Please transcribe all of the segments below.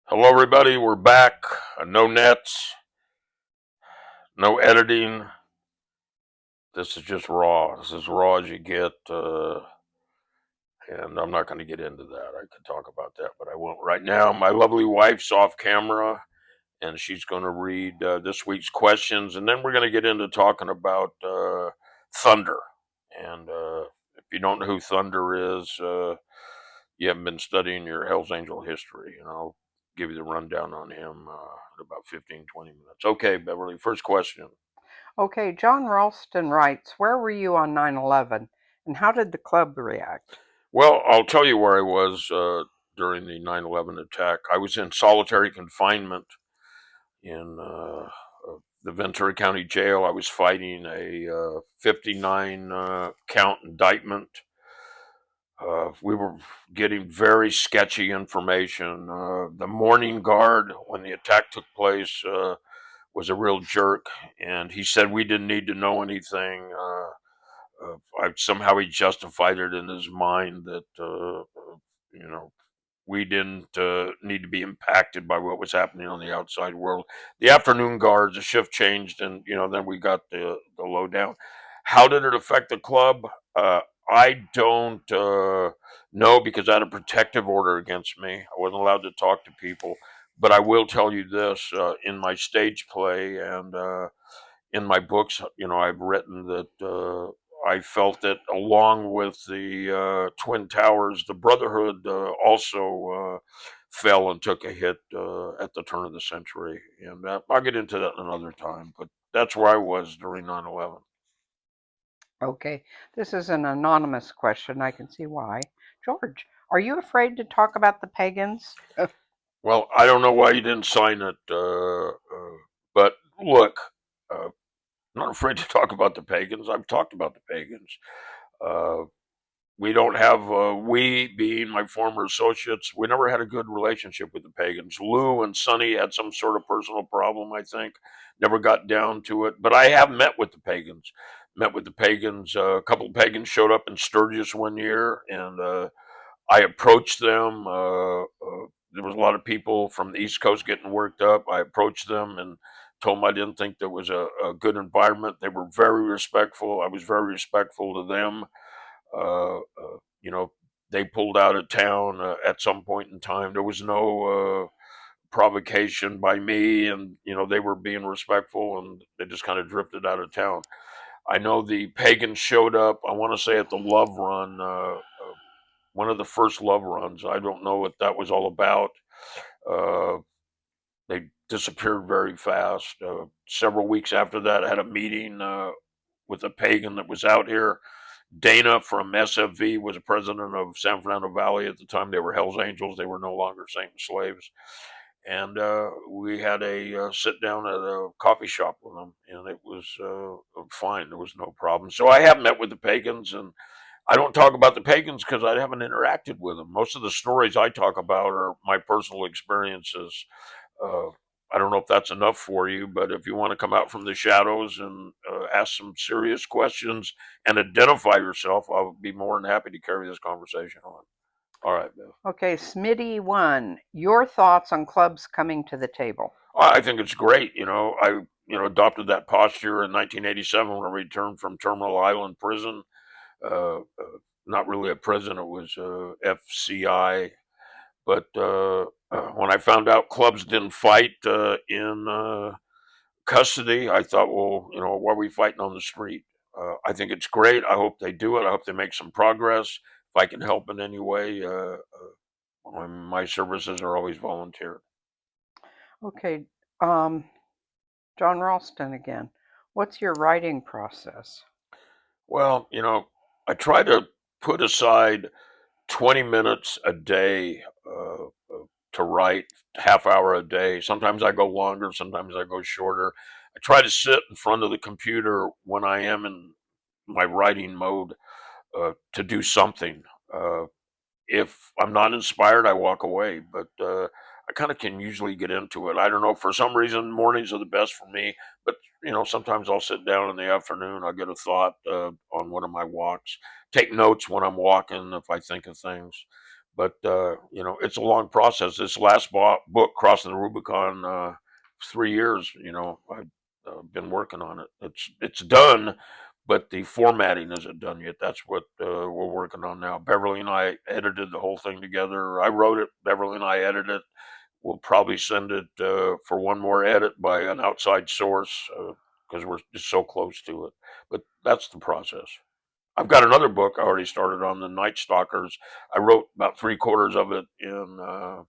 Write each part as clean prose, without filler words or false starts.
Hello, everybody. We're back. No nets, no editing. This is just raw. This is raw as you get. And I'm not going to get into that. I could talk about that, but I won't right now. My lovely wife's off camera, and she's going to read this week's questions. And then we're going to get into talking about Thunder. And if you don't know who Thunder is, you haven't been studying your Hells Angel history. And I'll give you the rundown on him in about 15, 20 minutes. Okay, Beverly, first question. Okay, John Ralston writes, where were you on 9/11, and how did the club react? Well, I'll tell you where I was during the 9/11 attack. I was in solitary confinement in the Ventura County Jail. I was fighting a 59 count indictment. We were getting very sketchy information. The morning guard, when the attack took place, was a real jerk, and he said we didn't need to know anything. Somehow he justified it in his mind that you know we didn't need to be impacted by what was happening on the outside world. The afternoon guards, the shift changed, and then we got the lowdown. How did it affect the club? I don't know because I had a protective order against me. I wasn't allowed to talk to people. But I will tell you this: in my stage play and in my books, I've written that I felt that along with the Twin Towers, the Brotherhood also fell and took a hit at the turn of the century. And I'll get into that another time, but that's where I was during 9/11. Okay, this is an anonymous question. I can see why. George, are you afraid to talk about the pagans? Well, I don't know why you didn't sign it, but look, I'm not afraid to talk about the pagans. I've talked about the pagans. Uh, we don't have we being my former associates, we never had a good relationship with the pagans. Lou and Sonny had some sort of personal problem, I think. Never got down to it, but I have met with the pagans. Met with the pagans. A couple of pagans showed up in Sturgis one year, and I approached them. There was a lot of people from the East Coast getting worked up. I approached them and told them I didn't think there was a good environment. They were very respectful. I was very respectful to them. You know, they pulled out of town at some point in time. There was no provocation by me, and they were being respectful, and they just kind of drifted out of town. I know the pagans showed up. I want to say at the Love Run, one of the first Love Runs. I don't know what that was all about. Uh, they disappeared very fast. Several weeks after that, I had a meeting with a pagan that was out here. Dana from SFV was a president of San Fernando Valley at the time. They were Hell's Angels. They were no longer Satan slaves. And we had a sit down at a coffee shop with them, and it was fine. There was no problem. So I have met with the pagans, and I don't talk about the pagans because I haven't interacted with them. Most of the stories I talk about are my personal experiences. Uh, I don't know if that's enough for you, but if you want to come out from the shadows and ask some serious questions and identify yourself, I'll be more than happy to carry this conversation on. All right, Bill. Okay, Smitty1, your thoughts on clubs coming to the table? I think it's great. I adopted that posture in 1987 when I returned from Terminal Island Prison. Not really a prison; it was FCI. But when I found out clubs didn't fight in custody, I thought, well, why are we fighting on the street? I think it's great. I hope they do it. I hope they make some progress. If I can help in any way, my services are always volunteer. Okay, John Ralston again. What's your writing process? Well, I try to put aside 20 minutes a day to write, half hour a day. Sometimes I go longer, sometimes I go shorter. I try to sit in front of the computer when I am in my writing mode to do something. Uh, if I'm not inspired, I walk away, but I kind of can usually get into it. I don't know, for some reason, mornings are the best for me, but sometimes I'll sit down in the afternoon, I'll get a thought on one of my walks, take notes when I'm walking if I think of things. But it's a long process. This last book, Crossing the Rubicon, 3 years. I've been working on it. It's done, but the formatting isn't done yet. That's what we're working on now. Beverly and I edited the whole thing together. I wrote it. Beverly and I edited it. We'll probably send it for one more edit by an outside source because we're just so close to it. But that's the process. I've got another book I already started on the Night Stalkers. I wrote about three-quarters of it in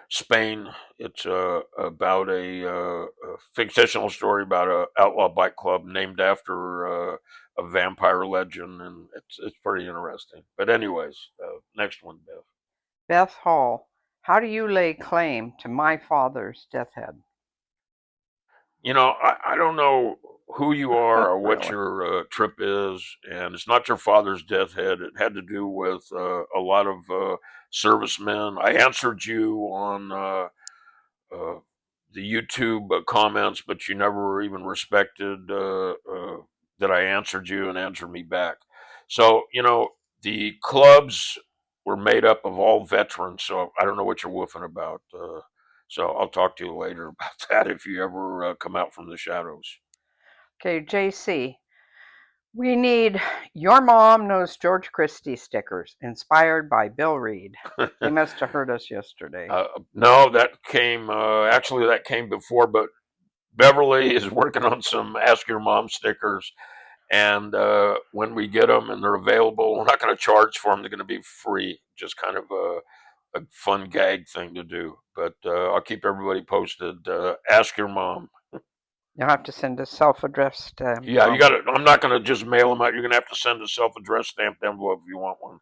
Spain. It's about a fictional story about a outlaw bike club named after a vampire legend, and it's pretty interesting. But anyways, next one, Bev. Beth Hall, how do you lay claim to my father's death head? I don't know who you are or what Really? your trip is, and it's not your father's death head. It had to do with a lot of servicemen. I answered you on uh, the YouTube comments, but you never even respected that I answered you and answered me back. So, the clubs were made up of all veterans, so I don't know what you're woofing about. So I'll talk to you later about that if you ever come out from the shadows. Okay, JC, we need Your Mom Knows George Christie stickers inspired by Bill Reed. He must have heard us yesterday. No, actually, that came before, but Beverly is working on some Ask Your Mom stickers. And when we get them and they're available, we're not going to charge for them. They're going to be free, just kind of a fun gag thing to do. But I'll keep everybody posted. Ask your mom. You'll have to send a self-addressed stamped Yeah, you got envelope. to. I'm not going to just mail them out. You're going to have to send a self-addressed stamped envelope if you want one,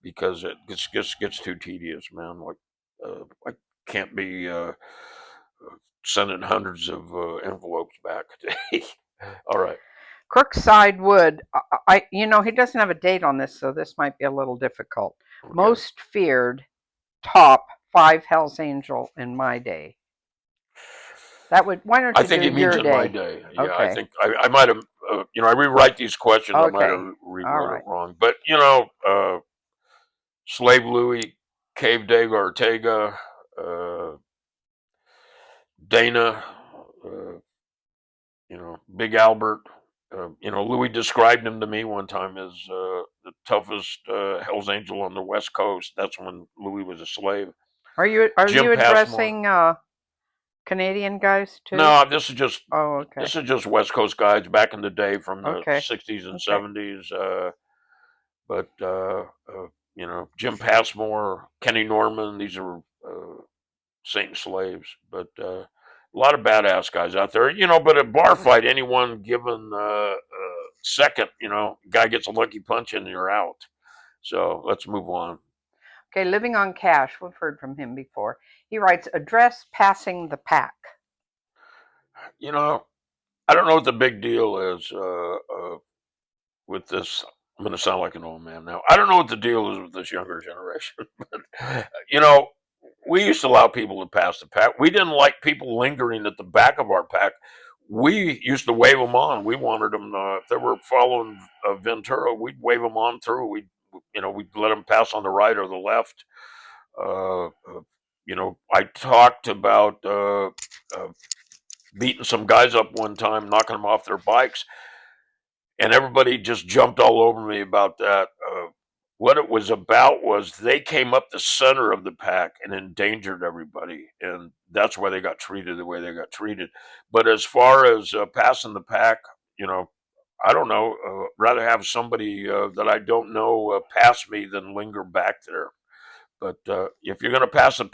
because it gets too tedious, man. Like I can't be sending hundreds of envelopes back a day. All right. Crookside Wood, he doesn't have a date on this, so this might be a little difficult. Okay. Most feared top 5 Hell's Angel in my day. Why don't I you do think he means your in my day? day. Yeah, I Okay. think I might have, I rewrite these questions. I might Okay. have All rewrote it right. wrong. But, Slave Louis, Cave Dago Ortega, uh, Dana, uh, Big Albert. Louis described him to me one time as the toughest Hell's Angel on the West Coast. That's when Louis was a slave. Are you Jim Passmore. addressing Canadian guys too? No, Oh, okay. this is just West Coast guys back in the day from the Okay. '60s and Okay. '70s. But Jim Passmore, Kenny Norman, these are Saint slaves. But a lot of badass guys out there. But a bar fight, anyone given second, guy gets a lucky punch and you're out. So let's move on. Okay, living on cash. We've heard from him before. He writes address passing the pack. You know, I don't know what the big deal is with this. I'm going to sound like an old man now. I don't know what the deal is with this younger generation, but we used to allow people to pass the pack. We didn't like people lingering at the back of our pack. We used to wave them on. We wanted them if they were following Ventura, we'd wave them on through. We'd let them pass on the right or the left. I talked about beating some guys up one time, knocking them off their bikes, and everybody just jumped all over me about that. What it was about was they came up the center of the pack and endangered everybody, and that's why they got treated the way they got treated. But as far as passing the pack, you know, I don't know. Rather have somebody that I don't know pass me than linger back there. But if you're going to pass a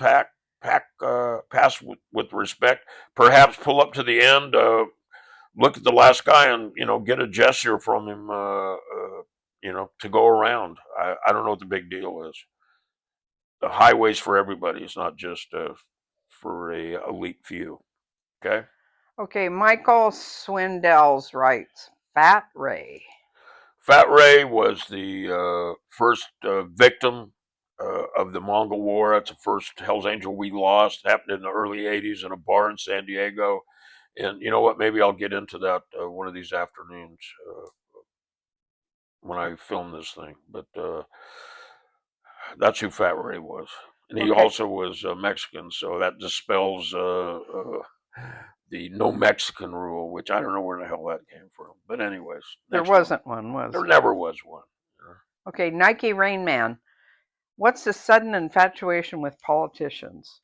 pass with respect. Perhaps pull up to the end. Look at the last guy and get a gesture from him to go around. I don't know what the big deal is. The highways for everybody. It's not just for a elite few. Okay. Okay, Michael Swindells writes Fat Ray. Fat Ray was the first victim of the Mongol War. That's the first Hell's Angel we lost. It happened in the early '80s in a bar in San Diego. And you know what? Maybe I'll get into that one of these afternoons when I film this thing. But That's who Fat Ray was, and he Okay, also was Mexican, so that dispels the no Mexican rule, which I don't know where the hell that came from. But anyways, there next one. wasn't one, was There there? never was one. Okay, Nike Rain Man. What's the sudden infatuation with politicians?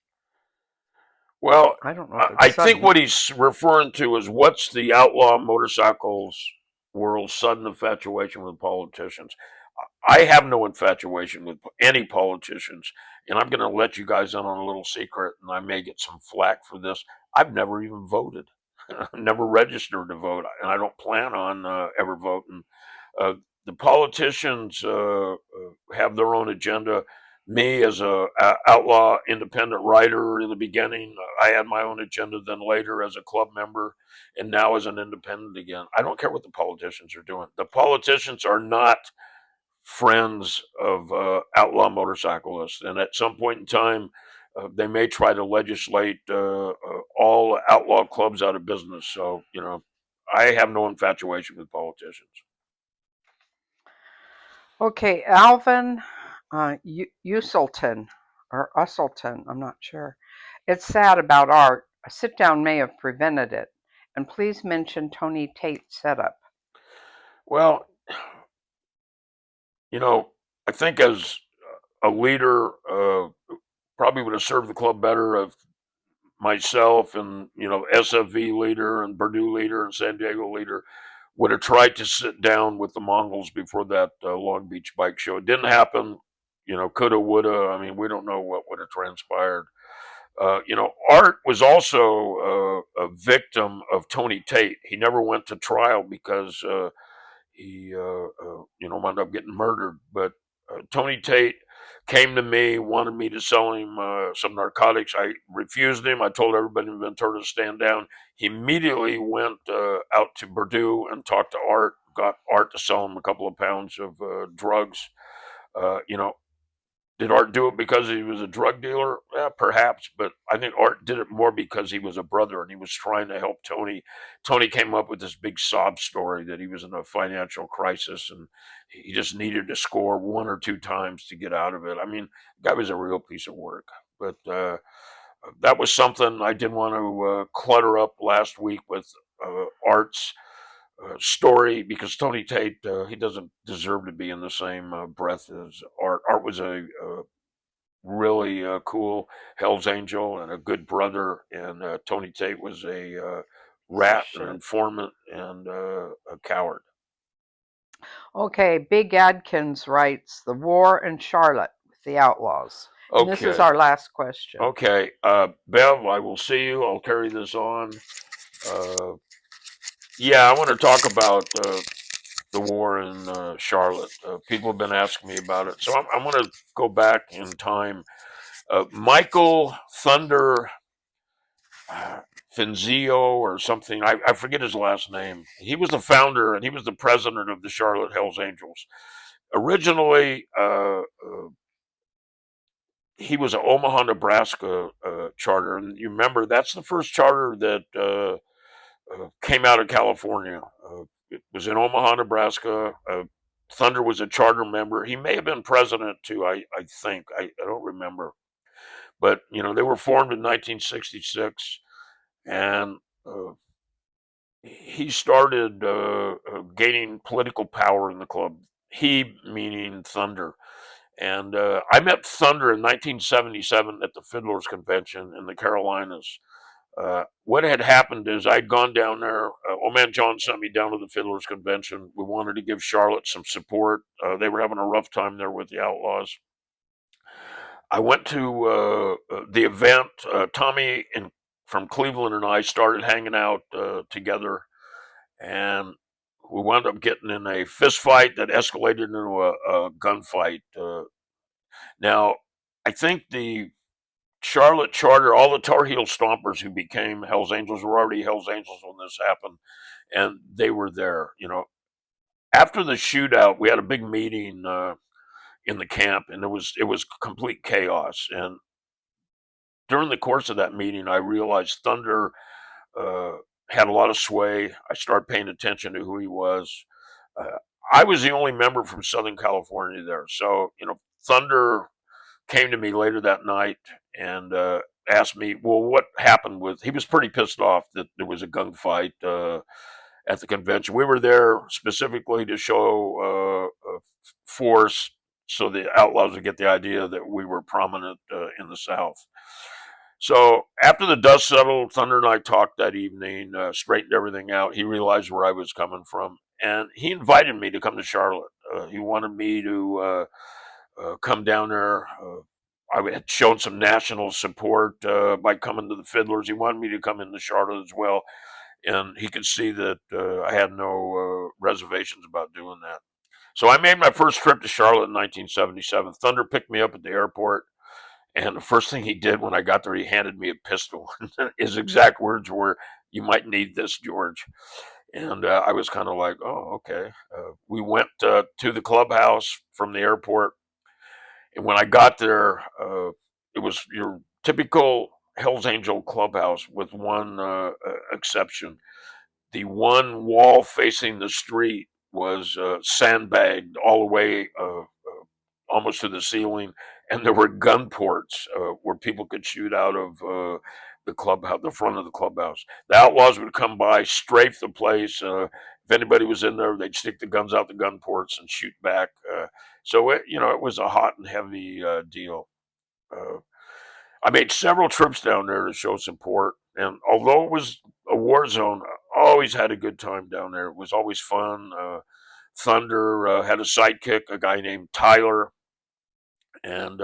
Well, I don't know if it's I think sudden. what he's referring to is what's the outlaw motorcycles world's sudden infatuation with politicians. I have no infatuation with any politicians, and I'm going to let you guys in on a little secret, and I may get some flack for this. I've never even voted, never registered to vote, and I don't plan on ever voting. Uh, the politicians have their own agenda. Me, as a outlaw independent writer in the beginning, I had my own agenda. Then later, as a club member, and now as an independent again, I don't care what the politicians are doing. The politicians are not friends of outlaw motorcyclists, and at some point in time, they may try to legislate all outlaw clubs out of business. So, I have no infatuation with politicians. Okay, Alvin Uselton or Usselton, I'm not sure. It's sad about art. A sit down may have prevented it. And please mention Tony Tate's setup. Well, you know, I think as a leader, probably would have served the club better if myself and SFV leader and Purdue leader and San Diego leader would have tried to sit down with the Mongols before that Long Beach bike show. It didn't happen. Coulda, woulda. I mean, we don't know what would have transpired. Art was also a victim of Tony Tate. He never went to trial because he wound up getting murdered. But Tony Tate came to me, wanted me to sell him some narcotics. I refused him. I told everybody in Ventura to stand down. He immediately went out to Purdue and talked to Art, got Art to sell him a couple of pounds of drugs. Uh, you know, did Art do it because he was a drug dealer? Yeah, perhaps, but I think Art did it more because he was a brother and he was trying to help Tony. Tony came up with this big sob story that he was in a financial crisis and he just needed to score one or two times to get out of it. I mean, the guy was a real piece of work, but that was something I didn't want to clutter up last week with Art's story because Tony Tate he doesn't deserve to be in the same breath as Art. Art was a really cool Hell's Angel and a good brother, and Tony Tate was a Piece of rat, an shit. informant, and a coward. Okay, Big Adkins writes The War in Charlotte with the Outlaws. And this is Okay, our last question. okay, Bev, I will see you. I'll carry this on. Uh, yeah, I want to talk about the war in Charlotte. People have been asking me about it, so I'm going to go back in time. Michael Thunder Finzio or something. I forget his last name. He was the founder and he was the president of the Charlotte Hells Angels. Originally, he was an Omaha, Nebraska charter, and you remember that's the first charter that came out of California. It was in Omaha, Nebraska. Thunder was a charter member. He may have been president too. I think I don't remember, but they were formed in 1966, and he started gaining political power in the club. He meaning Thunder. And I met Thunder in 1977 at the Fiddlers Convention in the Carolinas. What had happened is I'd gone down there. Old man John sent me down to the Fiddlers Convention. We wanted to give Charlotte some support. They were having a rough time there with the Outlaws. I went to the event. Tommy and from Cleveland and I started hanging out together, and we wound up getting in a fist fight that escalated into a gunfight. Now, I think the Charlotte Charter, all the Tar Heel Stompers who became Hell's Angels were already Hell's Angels when this happened, and they were there. After the shootout, we had a big meeting in the camp, and it was complete chaos. And during the course of that meeting, I realized Thunder uh, had a lot of sway. I started paying attention to who he was. Uh, I was the only member from Southern California there, so Thunder came to me later that night and asked me, well, what happened with. He was pretty pissed off that there was a gunfight at the convention. We were there specifically to show force so the outlaws would get the idea that we were prominent in the South. So after the dust settled, Thunder and I talked that evening, straightened everything out. He realized where I was coming from, and he invited me to come to Charlotte. He wanted me to come down there. I had shown some national support by coming to the Fiddlers. He wanted me to come into Charlotte as well, and he could see that I had no reservations about doing that. So I made my first trip to Charlotte in 1977. Thunder picked me up at the airport, and the first thing he did when I got there, he handed me a pistol. His exact words were, "You might need this, George." And I was kind of like, "Oh, okay." We went to the clubhouse from the airport, and when I got there, it was your typical Hell's Angel clubhouse with one exception. The one wall facing the street was sandbagged all the way almost to the ceiling, and there were gun ports where people could shoot out of the clubhouse, the front of the clubhouse. The outlaws would come by, strafe the place. If anybody was in there, they'd stick the guns out the gun ports and shoot back. So it was a hot and heavy deal. Uh, I made several trips down there to show support, and although it was a war zone, I always had a good time down there. It was always fun. Thunder had a sidekick, a guy named Tyler, and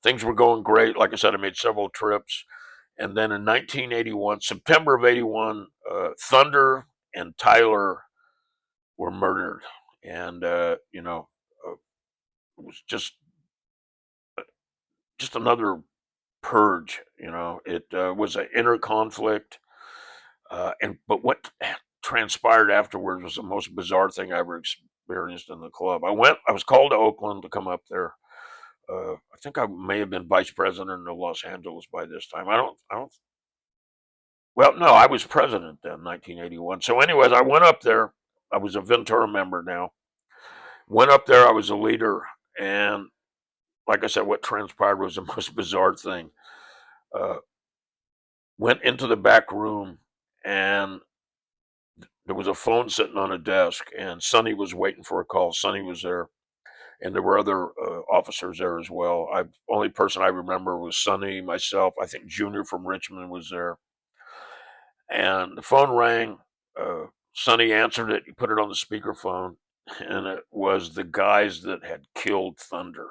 things were going great. Like I said, I made several trips, and then in 1981, September of '81, Thunder and Tyler were murdered, and it was just another purge. It was an inner conflict, and but what transpired afterwards was the most bizarre thing I ever experienced in the club. I was called to Oakland to come up there. I think I may have been vice president of Los Angeles by this time. I don't. Well, no, I was president then, 1981. So, anyways, I went up there. I was a Ventura member now. Went up there. I was a leader, and like I said, what transpired was the most bizarre thing. Uh, Went into the back room, and there was a phone sitting on a desk, and Sonny was waiting for a call. Sonny was there, and there were other officers there as well. Only person I remember was Sonny, myself. I think Junior from Richmond was there, and the phone rang. Sonny answered it. He put it on the speakerphone, and it was the guys that had killed Thunder.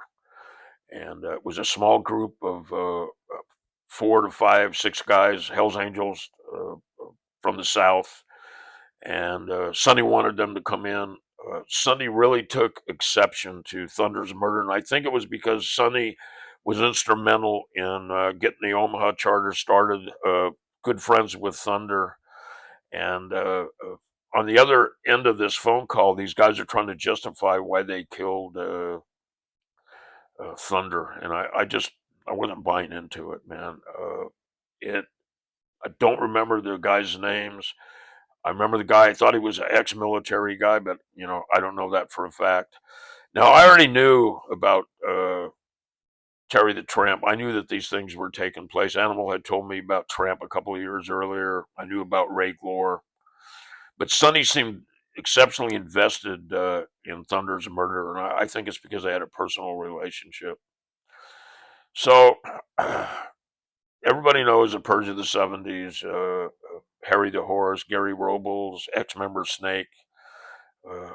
And it was a small group of 4 to 5, 6 guys, Hell's Angels from the South, and Sonny wanted them to come in. Sonny really took exception to Thunder's murder, and I think it was because Sonny was instrumental in getting the Omaha Charter started. Good friends with Thunder, and on the other end of this phone call, these guys are trying to justify why they killed Thunder, and I wasn't buying into it, man. It I don't remember the guys' names. I remember the guy. I thought he was an ex-military guy, but I don't know that for a fact. Now I already knew about Terry the Tramp. I knew that these things were taking place. Animal had told me about Tramp a couple of years earlier. I knew about Ray Glore, but Sonny seemed exceptionally invested in Thunder's murder, and I think it's because they had a personal relationship. So everybody knows the Purge of the '70s, Harry the Horse, Gary Robles, ex-member Snake. Uh,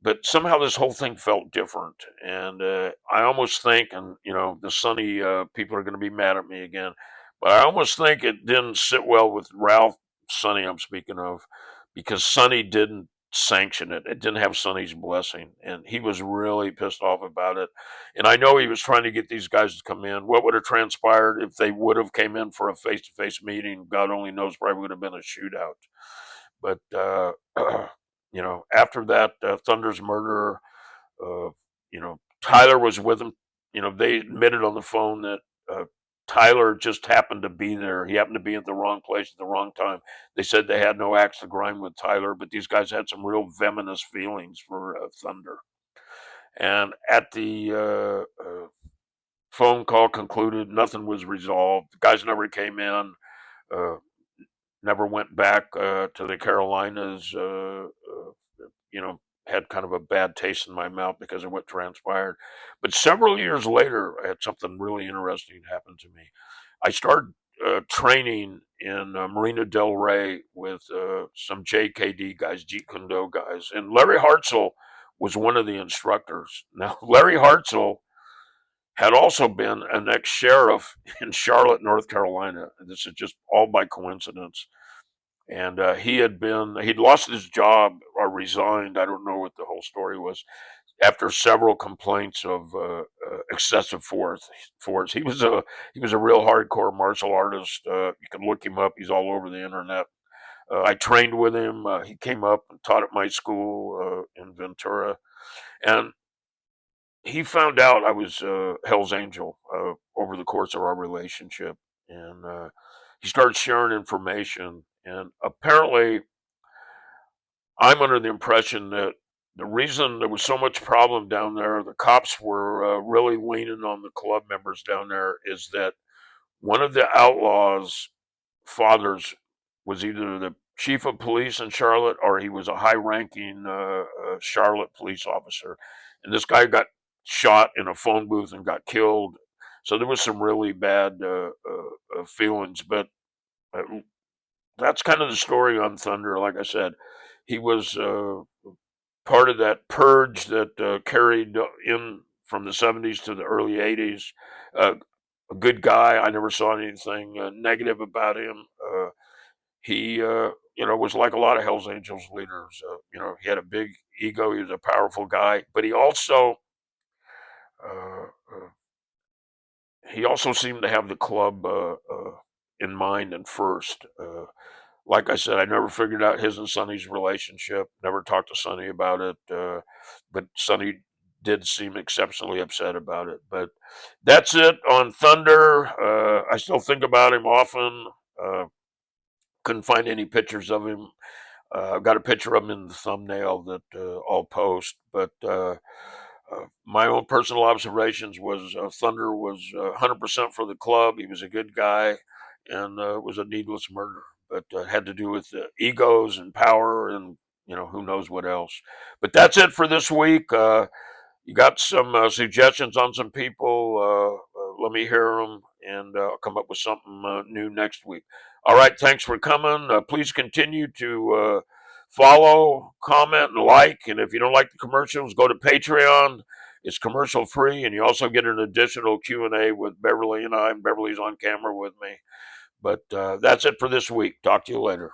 but somehow this whole thing felt different, and I almost think, and the Sunny people are going to be mad at me again, but I almost think it didn't sit well with Ralph Sonny. I'm speaking of, because Sonny didn't sanction it. It didn't have Sonny's blessing, and he was really pissed off about it. And I know he was trying to get these guys to come in. What would have transpired if they would have came in for a face-to-face meeting? God only knows. Probably would have been a shootout. But after that Thunder's murder, uh, Tyler was with him. They admitted on the phone that Tyler just happened to be there. He happened to be at the wrong place at the wrong time. They said they had no axe to grind with Tyler, but these guys had some real venomous feelings for Thunder. And at the phone call concluded, nothing was resolved. The guys never came in. Uh, Never went back to the Carolinas. You know, had kind of a bad taste in my mouth because of what transpired. But several years later, I had something really interesting happen to me. I started training in Marina Del Rey with some JKD guys, Jeet Kune Do guys, and Larry Hartzell was one of the instructors. Now, Larry Hartzell had also been an ex-sheriff in Charlotte, North Carolina. This is just all by coincidence. And he'd lost his job or resigned. I don't know what the whole story was after several complaints of excessive force. He was a real hardcore martial artist. You can look him up. He's all over the internet. I trained with him. He came up and taught at my school in Ventura, and he found out I was Hell's Angel over the course of our relationship, and he started sharing information. And apparently, I'm under the impression that the reason there was so much problem down there, the cops were really leaning on the club members down there, is that one of the outlaws' fathers was either the chief of police in Charlotte or he was a high-ranking Charlotte police officer, and this guy got shot in a phone booth and got killed. So there was some really bad feelings, but uh, that's kind of the story on Thunder. Like I said, he was part of that purge that carried in from the 70s to the early 80s. Uh, a good guy. I never saw anything negative about him. He, was like a lot of Hell's Angels leaders. He had a big ego. He was a powerful guy, but uh, uh, he also seemed to have the club in mind and first. Like I said, I never figured out his and Sonny's relationship. Never talked to Sonny about it, but Sonny did seem exceptionally upset about it. But that's it on Thunder. I still think about him often. Uh, couldn't find any pictures of him. I've got a picture of him in the thumbnail that I'll post. But my own personal observations was Thunder was 100% for the club. He was a good guy, and it was a needless murder. But had to do with egos and power, and who knows what else. But that's it for this week. You got some suggestions on some people? Let me hear them, and I'll come up with something new next week. All right, thanks for coming. Please continue to follow, comment, and like. And if you don't like the commercials, go to Patreon. It's commercial free, and you also get an additional Q&A with Beverly and I. And Beverly's on camera with me. But that's it for this week. Talk to you later.